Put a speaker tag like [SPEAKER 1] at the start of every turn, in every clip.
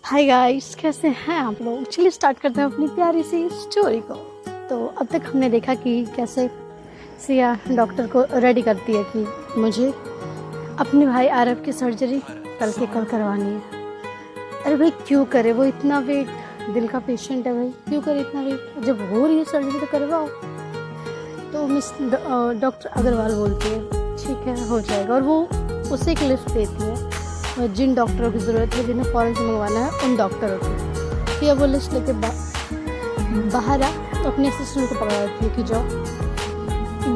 [SPEAKER 1] Hi guys, कैसे हैं आप लोग। चलिए स्टार्ट करते हैं अपनी प्यारी सी स्टोरी को। तो अब तक हमने देखा कि कैसे सिया डॉक्टर को रेडी करती है कि मुझे अपने भाई आरव की सर्जरी कल के कल करवानी है। अरे भाई क्यों करे वो इतना वेट, दिल का पेशेंट है भाई, क्यों करे इतना वेट, जब हो रही है सर्जरी तो करवाओ। तो मिस डॉक्टर अग्रवाल बोलती है ठीक है हो जाएगा, और वो उसे एक लिस्ट देती है जिन डॉक्टरों की ज़रूरत है, जिन्हें फ़ौरन से मंगवाना है उन डॉक्टरों की। फिर वो लिस्ट लेके बाहर आ तो अपने असिस्टेंट को पकड़ा देती है कि जाओ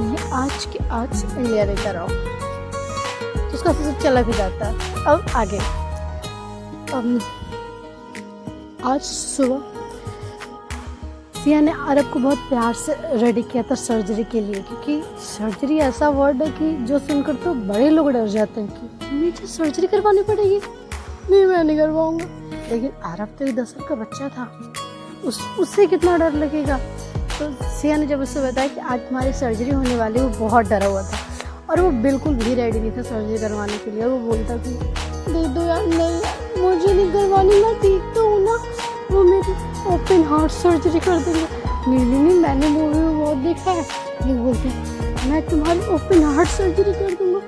[SPEAKER 1] ये आज के आज इंडिया लेकर आओ। तो उसका असिस्टेंट चला भी जाता है। अब आगे आज सुबह सिया ने अरब को बहुत प्यार से रेडी किया था सर्जरी के लिए, क्योंकि सर्जरी ऐसा वर्ड है कि जो सुनकर तो बड़े लोग डर जाते हैं कि मुझे सर्जरी करवानी पड़ेगी, नहीं मैं नहीं करवाऊंगा। लेकिन अरब तो 10 साल का बच्चा था, उससे कितना डर लगेगा। तो सिया ने जब उससे बताया कि आज तुम्हारी सर्जरी होने वाली, वो बहुत डरा हुआ था और वो बिल्कुल भी रेडी नहीं था सर्जरी करवाने के लिए। वो बोलता कि दे दो यार, नहीं मुझे नहीं करवानी, मैं ठीक तो हूँ ना, वो मेरी ओपन हार्ट सर्जरी कर देंगे। नहीं मैंने मूवी में बहुत देखा है, ये बोलते हैं मैं तुम्हारी ओपन हार्ट सर्जरी कर दूंगा।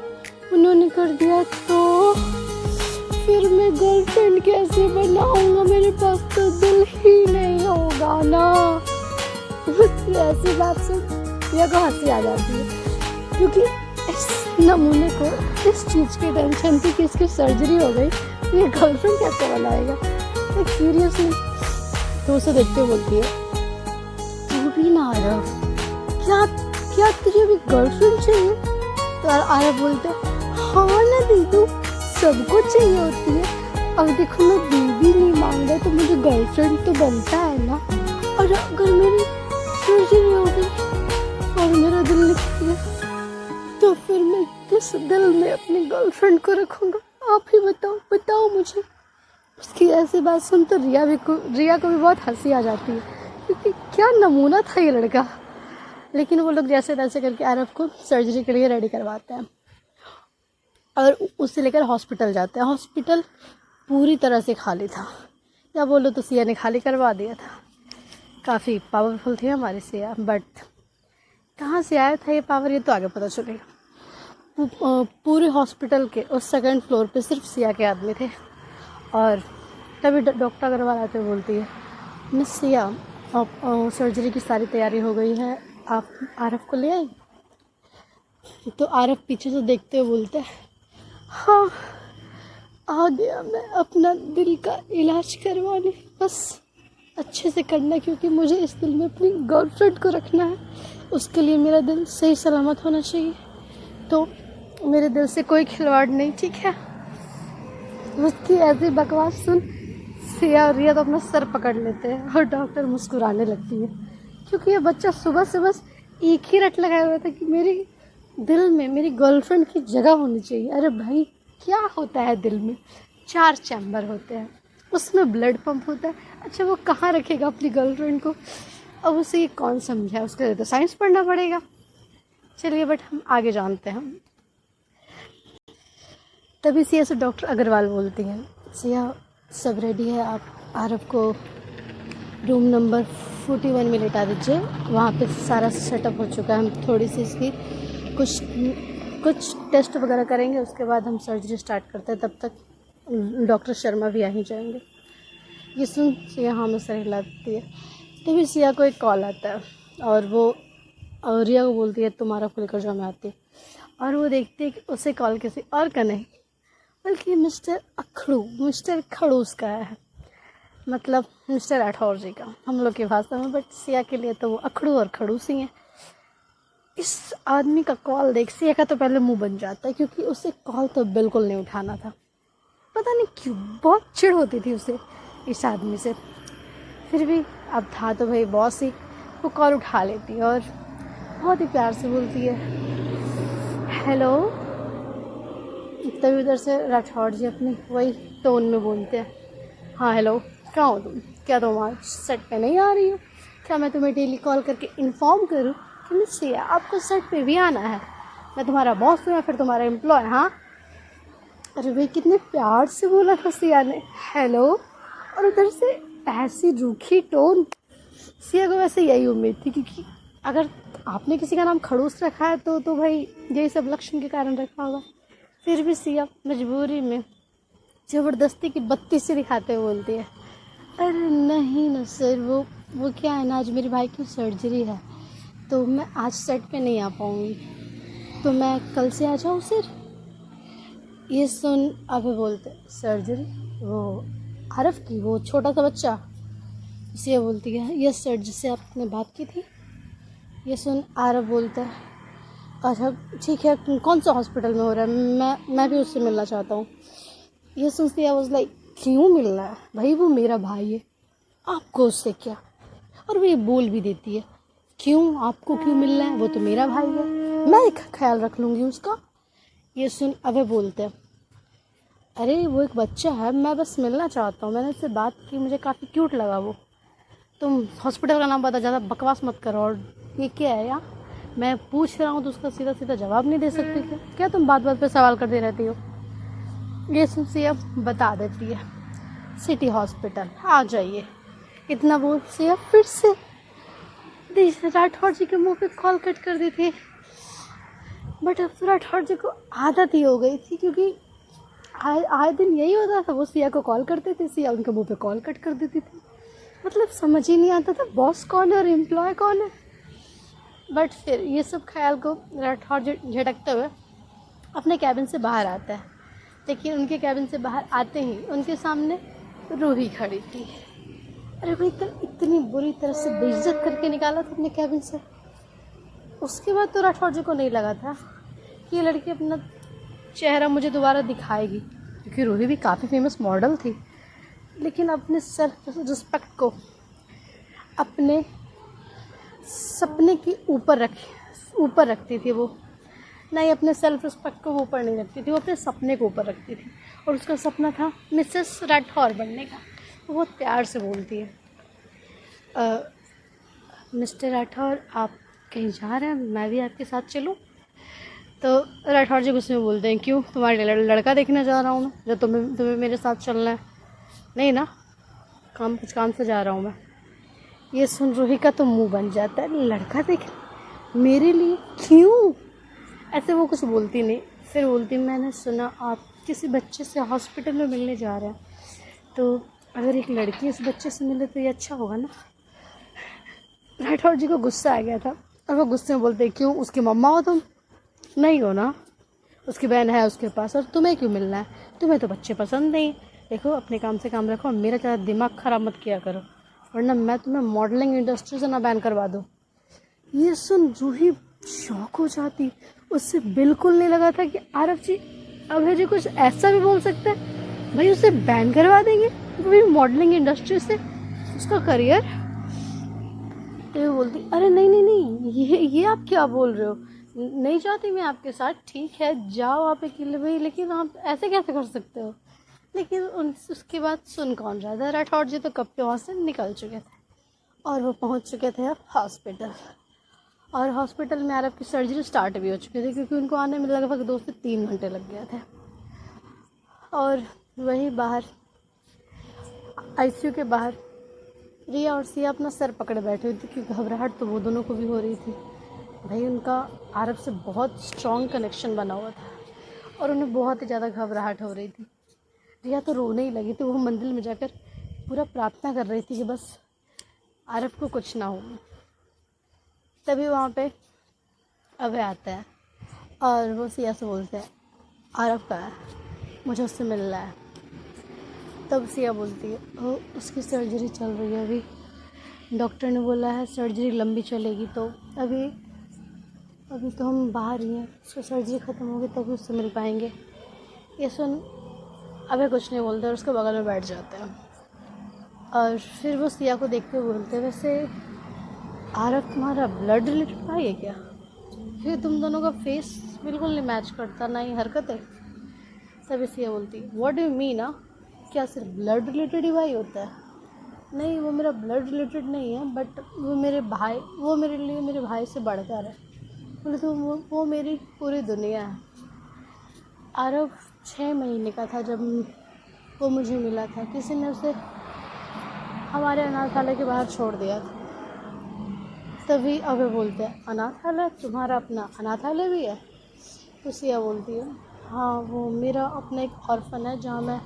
[SPEAKER 1] उन्होंने कर दिया तो फिर मैं गर्लफ्रेंड कैसे बनाऊंगा, मेरे पास तो दिल ही नहीं होगा ना। उसकी ऐसी बात सुन या को हंसी आ जाती है, क्योंकि इस नमूने को इस चीज़ की टेंशन थी कि इसकी सर्जरी हो गई, ये गर्लफ्रेंड कैसे बनाएगा। एक सीरियसली तो उसे देखते बोलती है तू भी ना आरव, क्या तुझे भी गर्लफ्रेंड चाहिए। तो आरव बोलते हाँ ना दीदू, सबको चाहिए होती है। अब देखो मैं बीवी नहीं मांग रहा तो मुझे गर्लफ्रेंड तो बनता है ना। और अगर मेरी सर्जरी हो गई और मेरा दिल निकल गया तो फिर मैं किस दिल में अपनी गर्लफ्रेंड को रखूँगा, आप ही बताओ मुझे। उसकी ऐसी बात सुन तो रिया को भी बहुत हंसी आ जाती है, क्योंकि क्या नमूना था ये लड़का। लेकिन वो लोग जैसे तैसे करके आरव को सर्जरी के लिए रेडी करवाते हैं और उसे लेकर हॉस्पिटल जाते हैं। हॉस्पिटल पूरी तरह से खाली था, या बोलो तो सिया ने खाली करवा दिया था। काफ़ी पावरफुल थी हमारी सिया, बट कहाँ से आया था ये पावर, ये तो आगे पता चलेगा। पूरे हॉस्पिटल के उस सेकंड फ्लोर पे सिर्फ सिया के आदमी थे। और तभी डॉक्टर अग्रवाल आते बोलती है मिस सिया, अब सर्जरी की सारी तैयारी हो गई है, आप आरव को ले आए। तो आरव पीछे से देखते हुए बोलते हैं हाँ आ गया मैं अपना दिल का इलाज करवाने, बस अच्छे से करना, क्योंकि मुझे इस दिल में अपनी गर्लफ्रेंड को रखना है। उसके लिए मेरा दिल सही सलामत होना चाहिए, तो मेरे दिल से कोई खिलवाड़ नहीं, ठीक है। उसकी ऐसी बकवास सुन सिया और रिया तो अपना सर पकड़ लेते हैं और डॉक्टर मुस्कुराने लगती है, क्योंकि ये बच्चा सुबह से बस एक ही रट लगाया हुआ था कि मेरे दिल में मेरी गर्लफ्रेंड की जगह होनी चाहिए। अरे भाई क्या होता है दिल में, 4 चैम्बर होते हैं, उसमें ब्लड पंप होता है। अच्छा वो कहाँ रखेगा अपनी गर्लफ्रेंड को, अब उसे ये कौन समझाए, उसके लिए तो साइंस पढ़ना पड़ेगा। चलिए बट हम आगे जानते हैं। तभी सिया से डॉक्टर अग्रवाल बोलती हैं सिया सब रेडी है, आप आरव को रूम नंबर 41 में लेटा दीजिए, वहाँ पे सारा सेटअप हो चुका है। हम थोड़ी सी इसकी कुछ टेस्ट वगैरह करेंगे, उसके बाद हम सर्जरी स्टार्ट करते हैं, तब तक डॉक्टर शर्मा भी आ ही जाएंगे। ये सुन सिया हाँ में सर हिलाती है। तभी सिया को एक कॉल आता है और वो रिया को बोलती है तुम्हारा खुल कर जो मैं आती है, और वो देखती है कि उसे कॉल किसी और का नहीं बल्कि मिस्टर खड़ूस का है, मतलब मिस्टर राठौर जी का हम लोग की भाषा में, बट सिया के लिए तो वो अखड़ू और खड़ूस ही हैं। इस आदमी का कॉल देख सिया का तो पहले मुंह बन जाता है, क्योंकि उसे कॉल तो बिल्कुल नहीं उठाना था, पता नहीं क्यों, बहुत चिढ़ होती थी उसे इस आदमी से। फिर भी अब था तो भाई बॉस ही, वो कॉल उठा लेती है और बहुत ही प्यार से बोलती है हेलो। तभी उधर से राठौर जी अपनी वही टोन में बोलते हैं हाँ हेलो, कहाँ हो तुम, क्या तुम आज सेट पे नहीं आ रही हो, क्या मैं तुम्हें डेली कॉल करके इन्फॉर्म करूँ कि मिस सिया आपको सेट पे भी आना है, मैं तुम्हारा बॉस हूँ या फिर तुम्हारा एम्प्लॉय। हाँ अरे भाई कितने प्यार से बोला था सिया ने हेलो, और उधर से ऐसी रूखी टोन। सिया को वैसे यही उम्मीद थी, क्योंकि अगर आपने किसी का नाम खड़ूस रखा है तो भाई यही सब लक्षण के कारण रखा होगा। फिर भी सिया मजबूरी में ज़बरदस्ती की बत्ती से दिखाते हुए बोलती है, अरे नहीं ना सर, वो क्या है ना, आज मेरे भाई की सर्जरी है तो मैं आज सेट पे नहीं आ पाऊँगी, तो मैं कल से आ जाऊँ सर। ये सुन अभय बोलते, सर्जरी? वो आरफ की, वो छोटा सा बच्चा? सिया बोलती है, यस सर, जिससे आपने बात की थी। ये सुन आरफ बोलता है, अच्छा ठीक है, कौन सा हॉस्पिटल में हो रहा है, मैं भी उससे मिलना चाहता हूँ। ये सुन सिया वाज लाइक, क्यों मिलना है भाई, वो मेरा भाई है, आपको उससे क्या। और वो ये बोल भी देती है, क्यों, आपको क्यों मिलना है, वो तो मेरा भाई है, मैं एक ख्याल रख लूँगी उसका। ये सुन अभय बोलते हैं, अरे वो एक बच्चा है, मैं बस मिलना चाहता हूँ, मैंने उससे बात की, मुझे काफ़ी क्यूट लगा वो। तुम हॉस्पिटल का नाम बता, ज़्यादा बकवास मत करो। और ये क्या है यार, मैं पूछ रहा हूँ तो उसका सीधा सीधा जवाब नहीं दे सकती क्या तुम बात बात पे सवाल करती रहती हो। ये सुन सिया बता देती है, सिटी हॉस्पिटल आ जाइए। इतना बोल सिया फिर से राठौर जी के मुंह पे कॉल कट कर दी थी। बट अब तो राठौर जी को आदत ही हो गई थी, क्योंकि आए दिन यही होता था, वो सिया को कॉल करते थे, सिया उनके मुंह पे कॉल कट कर देती थी। मतलब समझ ही नहीं आता था बॉस कौन है और एम्प्लॉय कौन है। बट फिर ये सब ख्याल को राठौर झटकते हुए अपने कैबिन से बाहर आता है, लेकिन उनके कैबिन से बाहर आते ही उनके सामने रूही खड़ी थी। अरे भाई, इतनी बुरी तरह से बेइज्जत करके निकाला था अपने कैबिन से। उसके बाद तो राठौर जी को नहीं लगा था कि ये लड़की अपना चेहरा मुझे दोबारा दिखाएगी, क्योंकि रूही भी काफ़ी फेमस मॉडल थी, लेकिन अपने सेल्फ रिस्पेक्ट को अपने सपने के ऊपर रखती थी वो। नहीं, अपने सेल्फ रिस्पेक्ट को ऊपर नहीं रखती थी, वो अपने सपने को ऊपर रखती थी, और उसका सपना था मिसेस राठौर बनने का। वो बहुत प्यार से बोलती है, मिस्टर राठौर, आप कहीं जा रहे हैं, मैं भी आपके साथ चलूं? तो राठौर जी गुस्से में बोलते हैं, क्यों, तुम्हारे लड़का देखने जा रहा हूँ मैं, जो तुम्हें मेरे साथ चलना है? नहीं ना, कुछ काम से जा रहा हूँ मैं। ये सुन रूही का तो मुंह बन जाता है, लड़का देख मेरे लिए, क्यों? ऐसे वो कुछ बोलती नहीं, फिर बोलती, मैंने सुना आप किसी बच्चे से हॉस्पिटल में मिलने जा रहे हैं, तो अगर एक लड़की उस बच्चे से मिले तो ये अच्छा होगा ना। राठौर जी को गुस्सा आ गया था, और वो गुस्से में बोलते, क्यों, उसकी मम्मा हो तुम? नहीं हो ना, उसकी बहन है उसके पास, और तुम्हें क्यों मिलना है, तुम्हें तो बच्चे पसंद नहीं। देखो, अपने काम से काम रखो, मेरा ज़्यादा दिमाग ख़राब मत किया करो, वरना मैं तुम्हें मॉडलिंग इंडस्ट्री से ना बैन करवा दूँ। ये सुन रूही शॉक हो जाती, उससे बिल्कुल नहीं लगा था कि आरफ जी, अभय जी कुछ ऐसा भी बोल सकते हैं, भाई उसे बैन करवा देंगे, वो भी मॉडलिंग इंडस्ट्री से, उसका करियर। तो वो बोलती, अरे नहीं नहीं नहीं, ये आप क्या बोल रहे हो, नहीं चाहती मैं आपके साथ, ठीक है जाओ आप अकेले भाई, लेकिन आप ऐसे कैसे कर सकते हो। लेकिन उसके बाद सुन कौन रहा था, राठौर जी तो कब के वहाँ से निकल चुके थे, और वो पहुँच चुके थे अब हॉस्पिटल। और हॉस्पिटल में आरफ की सर्जरी स्टार्ट भी हो चुकी थी, क्योंकि उनको आने में लगभग 2 से 3 घंटे लग गए थे। और वहीं बाहर आईसीयू के बाहर रिया और सिया अपना सर पकड़े बैठे हुए थे, क्योंकि घबराहट तो वो दोनों को भी हो रही थी। भाई उनका आरफ से बहुत स्ट्रॉन्ग कनेक्शन बना हुआ था, और उन्हें बहुत ही ज़्यादा घबराहट हो रही थी। रिया तो रोने ही लगी थी, वो मंदिर में जाकर पूरा प्रार्थना कर रही थी कि बस आरफ को कुछ ना हो। तभी वहाँ पे अभय आता है, और वो सिया से बोलते हैं, आरफ का है, मुझे उससे मिलना है। तब सिया बोलती है, ओ उसकी सर्जरी चल रही है अभी, डॉक्टर ने बोला है सर्जरी लंबी चलेगी, तो अभी तो हम बाहर ही हैं, उसकी सर्जरी ख़त्म होगी तभी उससे मिल पाएंगे। ये सुन अभय कुछ नहीं बोलते और उसके बगल में बैठ जाते हैं, और फिर वो सिया को देखते हुए बोलते हैं, वैसे आरफ तुम्हारा ब्लड रिलेटेड भाई है क्या? फिर तुम दोनों का फेस बिल्कुल नहीं मैच करता, ना ही हरकतें। तभी सिया बोलती, व्हाट डू यू मीन? क्या सिर्फ ब्लड रिलेटेड ही भाई होता है? नहीं, वो मेरा ब्लड रिलेटेड नहीं है, बट वो मेरे लिए मेरे भाई से बढ़कर है। बोले तो वो मेरी पूरी दुनिया है। आरव 6 महीने का था जब वो मुझे मिला था, किसी ने उसे हमारे अनाथालय के बाहर छोड़ दिया था। तभी अभय बोलते हैं, अनाथालय? तुम्हारा अपना अनाथालय भी है? तो सिया बोलती है, हाँ, वो मेरा अपना एक ऑर्फन है जहाँ मैं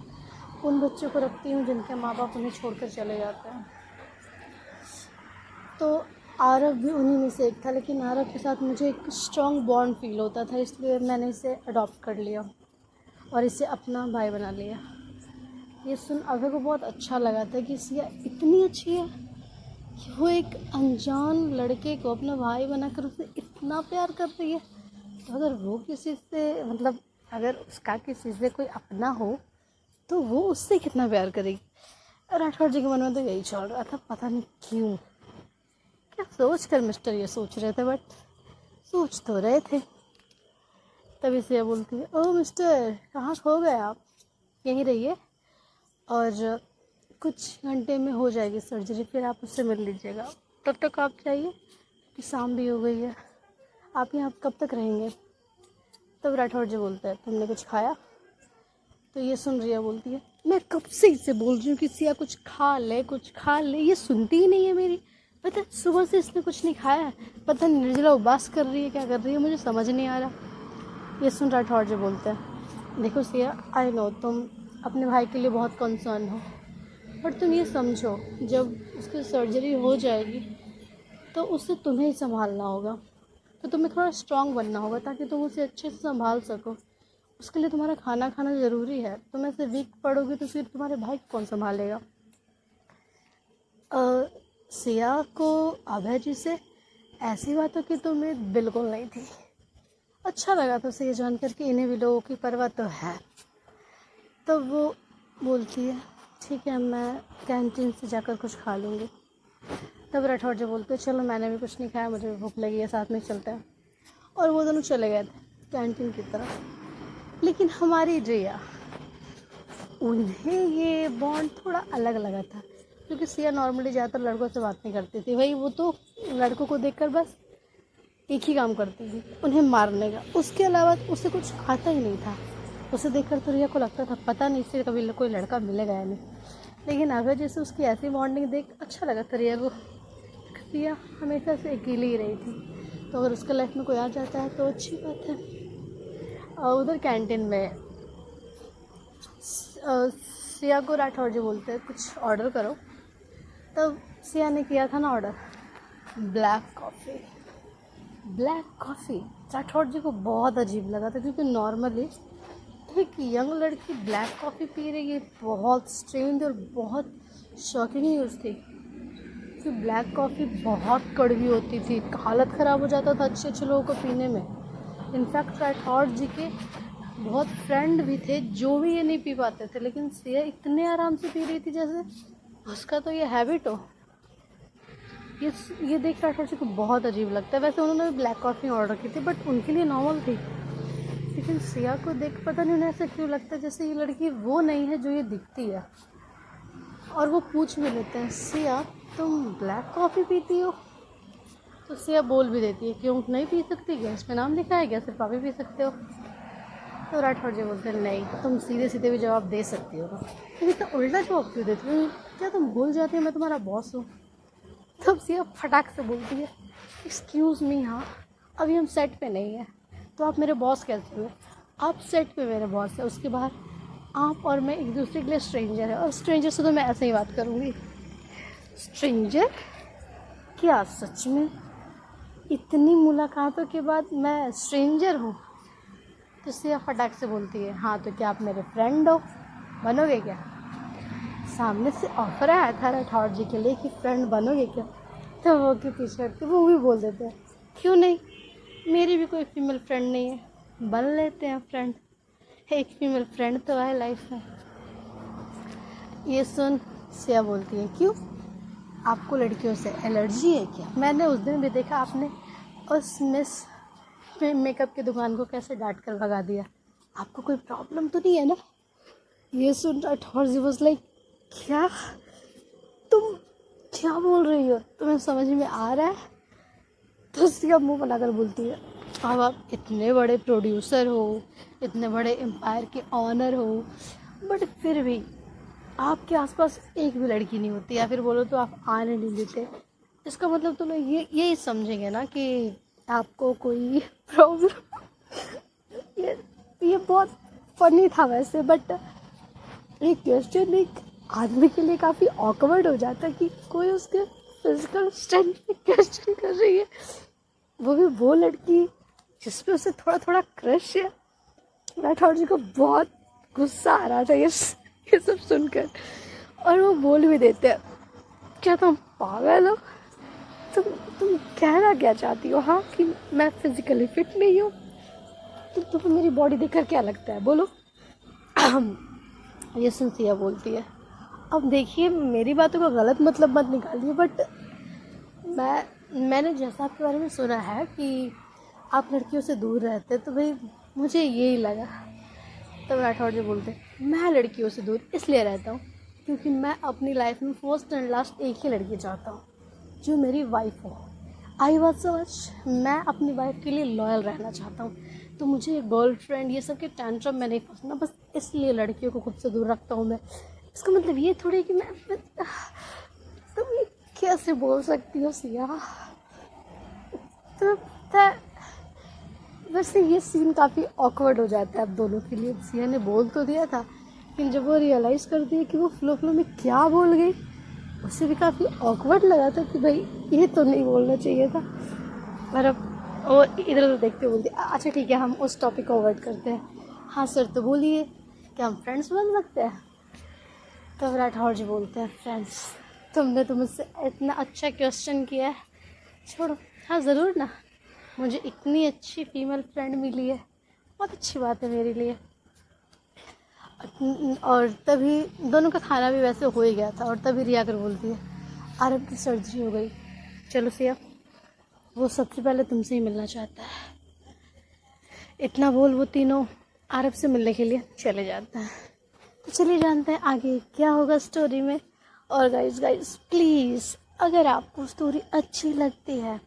[SPEAKER 1] उन बच्चों को रखती हूँ जिनके माँ बाप उन्हें छोड़कर चले जाते हैं। तो आरव भी उन्हीं में से एक था, लेकिन आरव के साथ मुझे एक स्ट्रॉन्ग बॉन्ड फील होता था, इसलिए मैंने इसे अडॉप्ट कर लिया और इसे अपना भाई बना लिया। ये सुन अभय को बहुत अच्छा लगा था कि सिया इतनी अच्छी है कि वो एक अनजान लड़के को अपना भाई बनाकर उसे इतना प्यार कर रही है। तो अगर वो किसी से मतलब अगर उसका किसी से कोई अपना हो तो वो उससे कितना प्यार करेगी। राठौर जी के मन में तो यही चल रहा था, पता नहीं क्यों, क्या सोच कर मिस्टर ये सोच रहे थे, बट सोच तो रहे थे। तभी सिया बोलती है, ओह मिस्टर, कहाँ खो गए आप? यहीं रहिए और कुछ घंटे में हो जाएगी सर्जरी, फिर आप उससे मिल लीजिएगा। तब तक आप जाइए कि शाम भी हो गई है। आप यहाँ कब तक रहेंगे? तब राठौर जी बोलता है, तुमने कुछ खाया? तो ये सुन रिया बोलती है, मैं कब से इसे बोल रही हूँ कि सिया कुछ खा ले, कुछ खा ले, ये सुनती ही नहीं है मेरी। पता है सुबह से इसने कुछ नहीं खाया है, पता नहीं निर्जला उपवास कर रही है, क्या कर रही है, मुझे समझ नहीं आ रहा। ये सुन राठौर जी बोलते हैं, देखो सिया, आई नो तुम अपने भाई के लिए बहुत कंसर्न हो, बट तुम ये समझो जब उसकी सर्जरी हो जाएगी तो उसे तुम्हें ही संभालना होगा। तो तुम्हें थोड़ा स्ट्रॉन्ग बनना होगा ताकि तुम उसे अच्छे से संभाल सको। उसके लिए तुम्हारा खाना खाना ज़रूरी है। तुम ऐसे वीक पड़ोगे तो फिर तुम्हारे भाई को कौन संभालेगा। सिया को अभय जी से ऐसी बातों की तो उम्मीद बिल्कुल नहीं थी। अच्छा लगा तो उसे ये जानकर कि इन्हें भी लोगों की परवाह तो है। तो वो बोलती है, ठीक है, मैं कैंटीन से जाकर कुछ खा लूँगी। तब राठौर जी बोलते, चलो मैंने भी कुछ नहीं खाया, मुझे भी भूख लगी है, साथ में चलते हैं। और वो दोनों चले गए थे कैंटीन की तरफ। लेकिन हमारी रिया, उन्हें ये बॉन्ड थोड़ा अलग लगा था, क्योंकि सिया नॉर्मली ज़्यादातर लड़कों से बात नहीं करती थी। भाई वो तो लड़कों को देखकर बस एक ही काम करती थी, उन्हें मारने का। उसके अलावा उसे कुछ आता ही नहीं था। उसे देखकर तो रिया को लगता था पता नहीं इससे कभी कोई लड़का मिलेगा या नहीं। लेकिन अगर जैसे उसकी ऐसी बॉन्डिंग देख अच्छा लगा था रिया को। रिया हमेशा से अकेली ही रही थी, तो अगर उसके लाइफ में कोई आ जाता है तो अच्छी बात है। उधर कैंटीन में सिया को राठौर जी बोलते हैं, कुछ ऑर्डर करो। तब सिया ने किया था ना order, black coffee. Black coffee Rathore ji को बहुत अजीब लगा था, क्योंकि नॉर्मली एक यंग लड़की ब्लैक कॉफ़ी पी रही है, बहुत स्ट्रेंज और बहुत शॉकिंग न्यूज़ थी। कि ब्लैक कॉफ़ी बहुत कड़वी होती थी, हालत ख़राब हो जाता था अच्छे अच्छे लोगों को पीने में। इनफैक्ट राठौर जी के बहुत फ्रेंड भी थे जो भी ये नहीं पी पाते थे, लेकिन सिया इतने आराम से पी रही थी जैसे उसका तो ये हैबिट हो। ये देख राठौर जी को बहुत अजीब लगता है। वैसे उन्होंने ब्लैक कॉफ़ी ऑर्डर की थी, बट उनके लिए नॉर्मल थी। लेकिन सिया को देख पता नहीं उन्हें ऐसा क्यों लगता है जैसे ये लड़की वो नहीं है जो ये दिखती है। और वो पूछ भी लेते हैं, सिया तुम ब्लैक कॉफ़ी पीती हो? तो सिया बोल भी देती है, क्यों नहीं पी सकती, क्या इसमें नाम लिखा है क्या, सिर्फ आप ही पी सकते हो? तो राठौर जी बोलते हैं, नहीं, तुम सीधे सीधे भी जवाब दे सकती हो, तुम इतना उल्टा जवाब क्यों देती हो? क्या तुम भूल जाती हो मैं तुम्हारा बॉस हूँ? तब सिया फटाक से बोलती है, एक्सक्यूज़ मी, हाँ अभी हम सेट पे नहीं हैं, तो आप मेरे बॉस कैसे हुए? आप सेट पे मेरे बॉस है, उसके बाहर आप और मैं एक दूसरे के लिए स्ट्रेंजर है, और स्ट्रेंजर से तो मैं ऐसे ही बात करूँगी। स्ट्रेंजर? क्या सच में इतनी मुलाकातों के बाद मैं स्ट्रेंजर हूँ? तो सिया फटाक से बोलती है, हाँ तो क्या आप मेरे फ्रेंड हो, बनोगे क्या? सामने से ऑफर आया था राठौर जी के लिए कि फ्रेंड बनोगे क्या? तो वो की पीछे हटके वो भी बोल देते हैं, क्यों नहीं, मेरी भी कोई फीमेल फ्रेंड नहीं है, बन लेते हैं फ्रेंड, एक फीमेल फ्रेंड तो है लाइफ में। ये सुन सिया बोलती है, क्यों, आपको लड़कियों से एलर्जी है क्या? मैंने उस दिन भी देखा आपने उस मिस मेकअप की दुकान को कैसे डांट कर भगा दिया, आपको कोई प्रॉब्लम तो नहीं है ना? ये सुन राठौर जी वाज लाइक, क्या तुम क्या बोल रही हो, तुम्हें समझ में आ रहा है? तो सिया मुंह बनाकर बोलती है, अब आप इतने बड़े प्रोड्यूसर हो, इतने बड़े एम्पायर के ऑनर हो, बट फिर भी आपके आसपास एक भी लड़की नहीं होती, या फिर बोलो तो आप आने नहीं देते, इसका मतलब तो लोग यही समझेंगे ना कि आपको कोई प्रॉब्लम। ये बहुत फनी था वैसे, बट ये क्वेश्चन एक आदमी के लिए काफ़ी ऑकवर्ड हो जाता है कि कोई उसके फिजिकल स्ट्रेंथ पे क्वेश्चन कर रही है, वो भी वो लड़की जिस पे उसे थोड़ा थोड़ा क्रश है। राठौर जी को बहुत गुस्सा आ रहा था ये सब सुनकर, और वो बोल भी देते हैं, क्या तुम पागल हो? तुम कहना क्या चाहती हो? हाँ, कि मैं फिजिकली फिट नहीं हूँ? तुम्हें मेरी बॉडी देखकर क्या लगता है, बोलो? ये सिंसिया बोलती है। अब देखिए, मेरी बातों का गलत मतलब मत निकालिए, बट मैंने जैसा आपके बारे में सुना है कि आप लड़कियों से दूर रहते, तो भाई मुझे यही लगा। तब राठौर जी बोलते, मैं लड़कियों से दूर इसलिए रहता हूँ क्योंकि मैं अपनी लाइफ में फर्स्ट एंड लास्ट एक ही लड़की चाहता हूँ, जो मेरी वाइफ हो। आई वॉज सो मच, मैं अपनी वाइफ के लिए लॉयल रहना चाहता हूँ, तो मुझे गर्लफ्रेंड ये सब के टेंट्रम में नहीं फंसना, बस इसलिए लड़कियों को खुद से दूर रखता हूँ मैं। इसका मतलब ये थोड़ी कि मैं तुम ये कैसे बोल सकती हो सिया? तो वैसे ये सीन काफ़ी ऑकवर्ड हो जाता है अब दोनों के लिए। सिया ने बोल तो दिया था, लेकिन जब वो रियलाइज़ कर दिया कि वो फ्लो में क्या बोल गई, उसे भी काफ़ी ऑकवर्ड लगा था कि भाई ये तो नहीं बोलना चाहिए था। पर अब वो इधर उधर देखते बोलती, अच्छा ठीक है, हम उस टॉपिक को अवॉइड करते हैं। हाँ सर, तो बोलिए, क्या हम फ्रेंड्स बन सकते हैं? तब राठौर जी बोलते हैं, फ्रेंड्स? तुमने तो मुझसे इतना अच्छा क्वेश्चन किया है, छोड़ो। हाँ ज़रूर ना, मुझे इतनी अच्छी फीमेल फ्रेंड मिली है, बहुत अच्छी बात है मेरे लिए। और तभी दोनों का खाना भी वैसे हो ही गया था, और तभी रिया कर बोलती है, आरब की सर्जरी हो गई, चलो सिया, वो सबसे पहले तुमसे ही मिलना चाहता है। इतना बोल वो तीनों आरब से मिलने के लिए चले जाते हैं। तो चलिए जानते हैं आगे क्या होगा स्टोरी में। और गाइस प्लीज़, अगर आपको स्टोरी अच्छी लगती है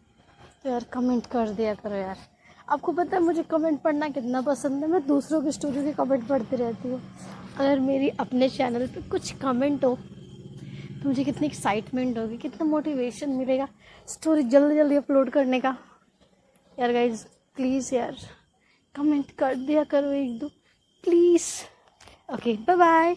[SPEAKER 1] तो यार कमेंट कर दिया करो यार। आपको पता है मुझे कमेंट पढ़ना कितना पसंद है, मैं दूसरों की स्टोरी के कमेंट पढ़ती रहती हूँ। अगर मेरी अपने चैनल पे कुछ कमेंट हो तो मुझे कितनी एक्साइटमेंट होगी, कितना मोटिवेशन मिलेगा स्टोरी जल्दी जल्दी अपलोड करने का। यार गाइज प्लीज़ यार कमेंट कर दिया करो एक दो, प्लीज़। Okay, bye bye.